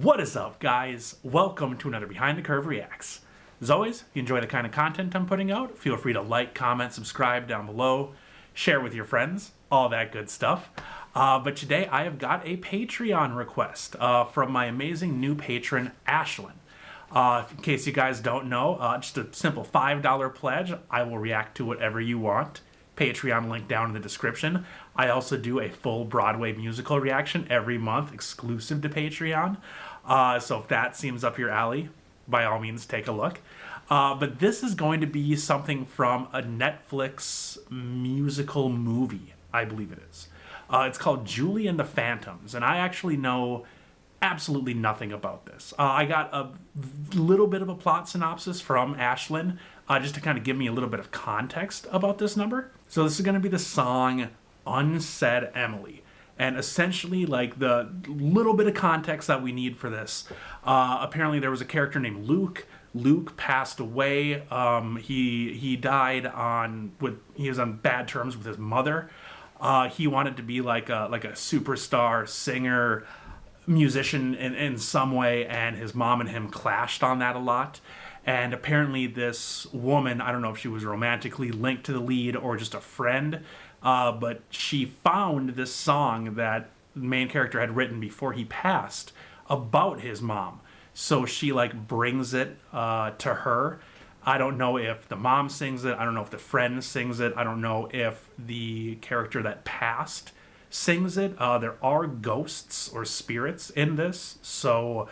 What is up, guys? Welcome to another Behind the Curve Reacts. As always, if you enjoy the kind of content I'm putting out, feel free to like, comment, subscribe down below, share with your friends, all that good stuff. But today I have got a Patreon request from my amazing new patron, Ashlyn. In case you guys don't know, just a simple $5 pledge. I will react to whatever you want. Patreon link down in the description. I also do a full Broadway musical reaction every month, exclusive to Patreon. So if that seems up your alley, by all means, take a look. But this is going to be something from a Netflix musical movie, I believe it is. It's called Julie and the Phantoms, and I actually know absolutely nothing about this. I got a little bit of a plot synopsis from Ashlyn, just to kind of give me a little bit of context about this number. So this is going to be the song Unsaid, Emily. And essentially, like, the little bit of context that we need for this. Apparently there was a character named Luke. Luke passed away. He died he was on bad terms with his mother. He wanted to be like a superstar singer, musician in some way, and his mom and him clashed on that a lot. And apparently this woman, I don't know if she was romantically linked to the lead or just a friend, but she found this song that the main character had written before he passed about his mom. So she brings it to her. I don't know if the mom sings it. I don't know if the friend sings it. I don't know if the character that passed sings it. There are ghosts or spirits in this, so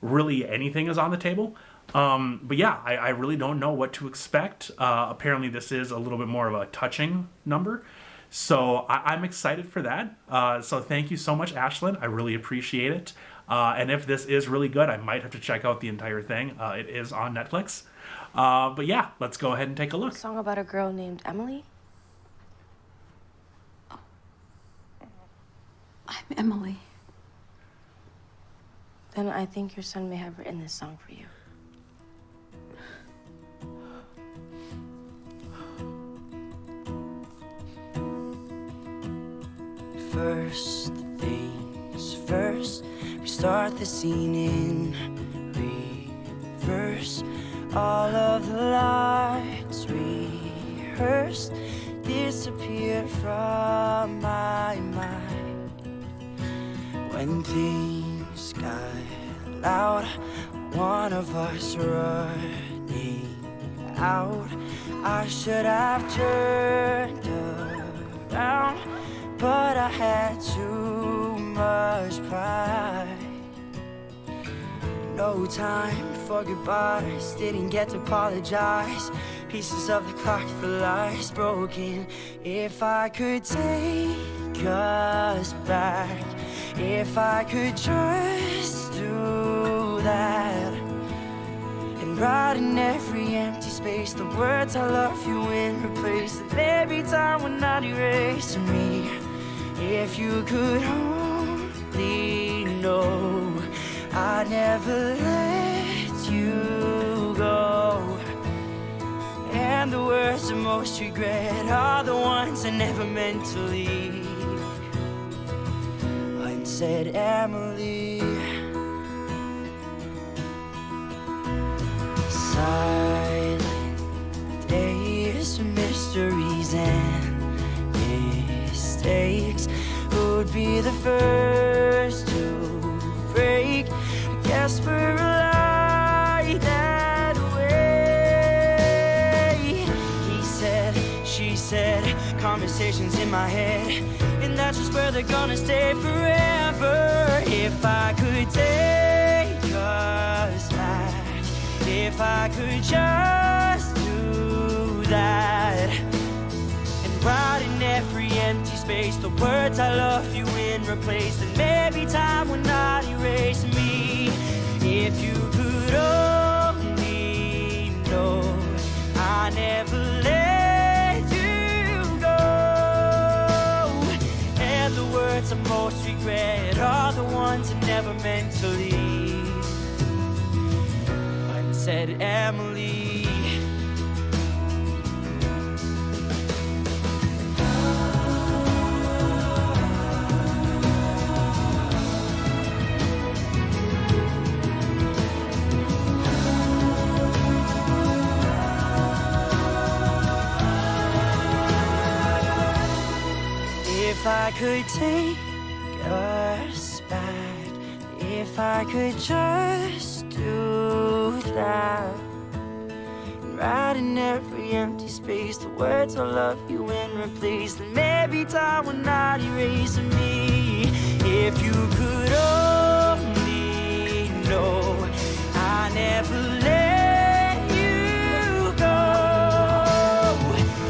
really anything is on the table. But yeah, I really don't know what to expect. Apparently this is a little bit more of a touching number, so I'm excited for that. So thank you so much, Ashlyn. I really appreciate it. And if this is really good, I might have to check out the entire thing. It is on Netflix. But yeah, let's go ahead and take a look. A song about a girl named Emily? Oh. I'm Emily. Then I think your son may have written this song for you. First things first, we start the scene in reverse. All of the lights rehearsed disappear from my mind. When things got loud, one of us running out. I should have turned around, but I had too much pride. No time for goodbyes, didn't get to apologize. Pieces of the clock for lies broken. If I could take us back, if I could just do that, and write in every empty space the words I love you and replace them every time when not erasing me. If you could only know I never let you go, and the words I most regret are the ones I never meant to leave. Unsaid, Emily. Silent days, mysteries and mistakes. Who'd be the first to break? I guess we're alive that way. He said, she said, conversations in my head, and that's just where they're gonna stay forever. If I could take us back, if I could just do that, and write in every empty space the words I love you and replace them every time when not erasing me. If you could only know I never let you go, and the words I most regret are the ones I never meant to leave. Unsaid, Emily. If I could take us back, if I could just do that, and write in every empty space the words I love you and replace, then maybe time will not erase me. If you could only know I never let you go,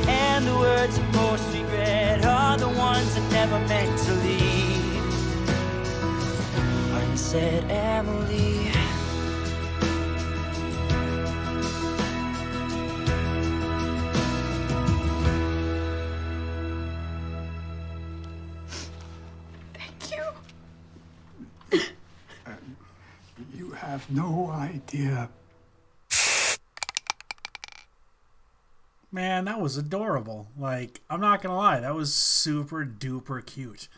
and the words of most regret are the ones that never meant to leave. Unsaid Emily. You have no idea. Man, that was adorable. Like, I'm not gonna lie, that was super duper cute.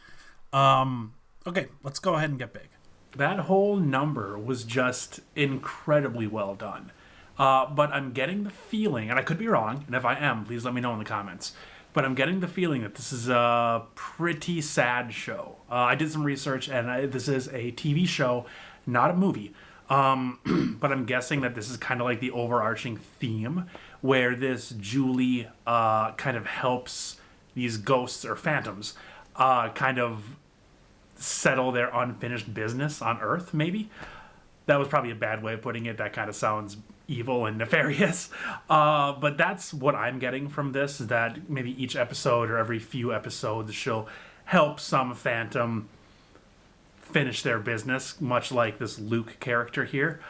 Okay, let's go ahead and get big. That whole number was just incredibly well done. But I'm getting the feeling, and I could be wrong, and if I am, please let me know in the comments. But I'm getting the feeling that this is a pretty sad show. I did some research, and this is a TV show, not a movie. But I'm guessing that this is kind of like the overarching theme, where this Julie kind of helps these ghosts or phantoms kind of settle their unfinished business on Earth, maybe. That was probably a bad way of putting it. That kind of sounds evil and nefarious. But that's what I'm getting from this, is that maybe each episode or every few episodes she'll help some phantom finish their business, much like this Luke character here.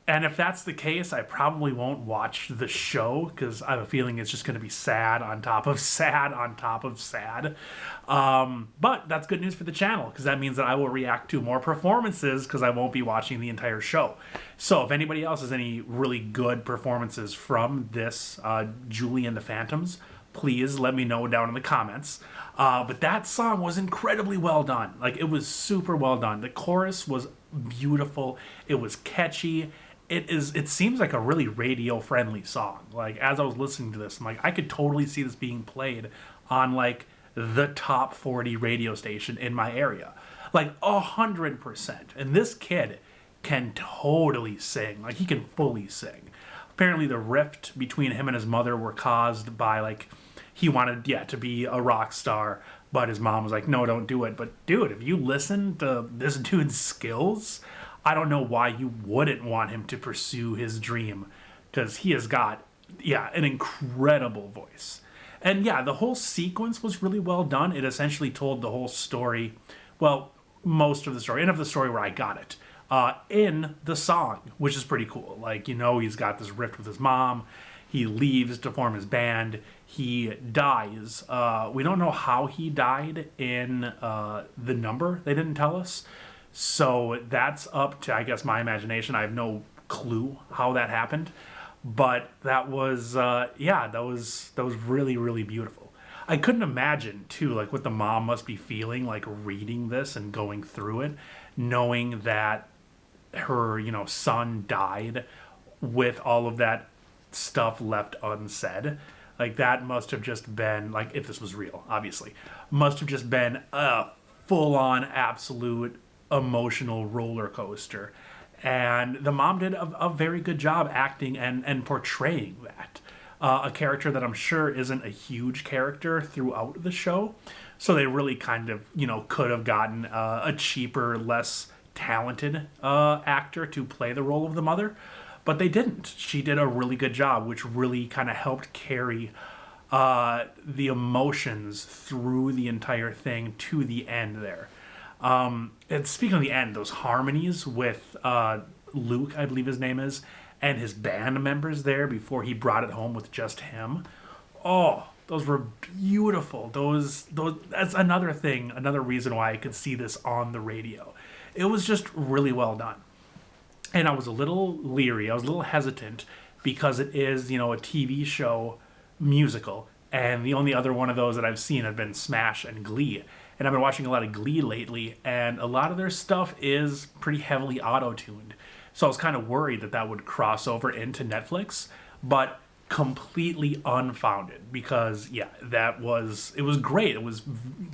And if that's the case, I probably won't watch the show, because I have a feeling it's just going to be sad on top of sad on top of sad. But that's good news for the channel, because that means that I will react to more performances, because I won't be watching the entire show. So if anybody else has any really good performances from this Julie and the Phantoms, please let me know down in the comments. But that song was incredibly well done. Like, it was super well done. The chorus was beautiful. It was catchy. It seems like a really radio-friendly song. Like, as I was listening to this, I'm like, I could totally see this being played on, like, the top 40 radio station in my area. Like, 100%. And this kid can totally sing. Like, he can fully sing. Apparently the rift between him and his mother were caused by, like, he wanted, to be a rock star, but his mom was like, no, don't do it. But, dude, if you listen to this dude's skills, I don't know why you wouldn't want him to pursue his dream, because he has got, an incredible voice. And, the whole sequence was really well done. It essentially told the whole story, well, most of the story, enough of the story where I got it, in the song, which is pretty cool. Like, he's got this rift with his mom. He leaves to form his band. He dies. We don't know how he died in the number. They didn't tell us. So that's up to, I guess, my imagination. I have no clue how that happened. But that was, that was really, really beautiful. I couldn't imagine, too, like, what the mom must be feeling, like, reading this and going through it, knowing that her, son died with all of that stuff left unsaid. Like, that must have just been, like, if this was real, obviously, must have just been a full-on absolute emotional roller coaster. And the mom did a very good job acting and portraying that. A character that I'm sure isn't a huge character throughout the show. So they really kind of, could have gotten a cheaper, less talented actor to play the role of the mother. But they didn't. She did a really good job, which really kind of helped carry the emotions through the entire thing to the end there. And speaking of the end, those harmonies with Luke, I believe his name is, and his band members there before he brought it home with just him. Oh, those were beautiful. Those that's another thing, another reason why I could see this on the radio. It was just really well done. And I was a little leery, I was a little hesitant, because it is, a TV show musical, and the only other one of those that I've seen have been Smash and Glee. And I've been watching a lot of Glee lately, and a lot of their stuff is pretty heavily auto-tuned. So I was kind of worried that would cross over into Netflix. But completely unfounded because it was great. It was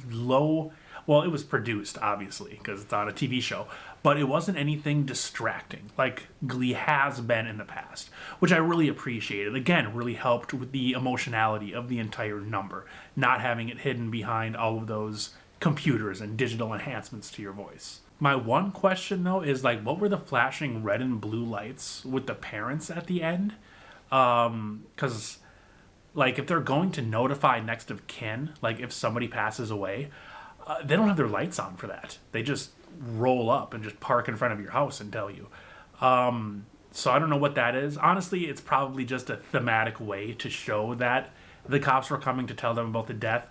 low. Well, it was produced obviously because it's on a TV show, but it wasn't anything distracting like Glee has been in the past, which I really appreciated. Again, really helped with the emotionality of the entire number, not having it hidden behind all of those computers and digital enhancements to your voice. My one question though is like, what were the flashing red and blue lights with the parents at the end? Because like if they're going to notify next of kin, like if somebody passes away, they don't have their lights on for that. They just roll up and just park in front of your house and tell you. So I don't know what that is. Honestly, it's probably just a thematic way to show that the cops were coming to tell them about the death,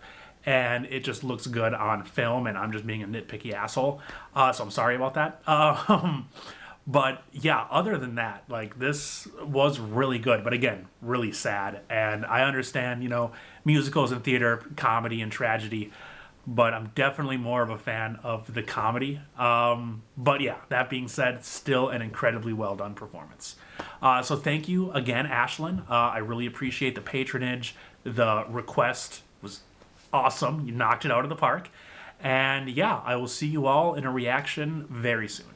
and it just looks good on film, and I'm just being a nitpicky asshole. So I'm sorry about that. But yeah, other than that, like this was really good, but again, really sad. And I understand, musicals and theater, comedy and tragedy, but I'm definitely more of a fan of the comedy. But yeah, that being said, still an incredibly well done performance. So thank you again, Ashlyn. I really appreciate the patronage. The request was awesome. You knocked it out of the park. And yeah, I will see you all in a reaction very soon.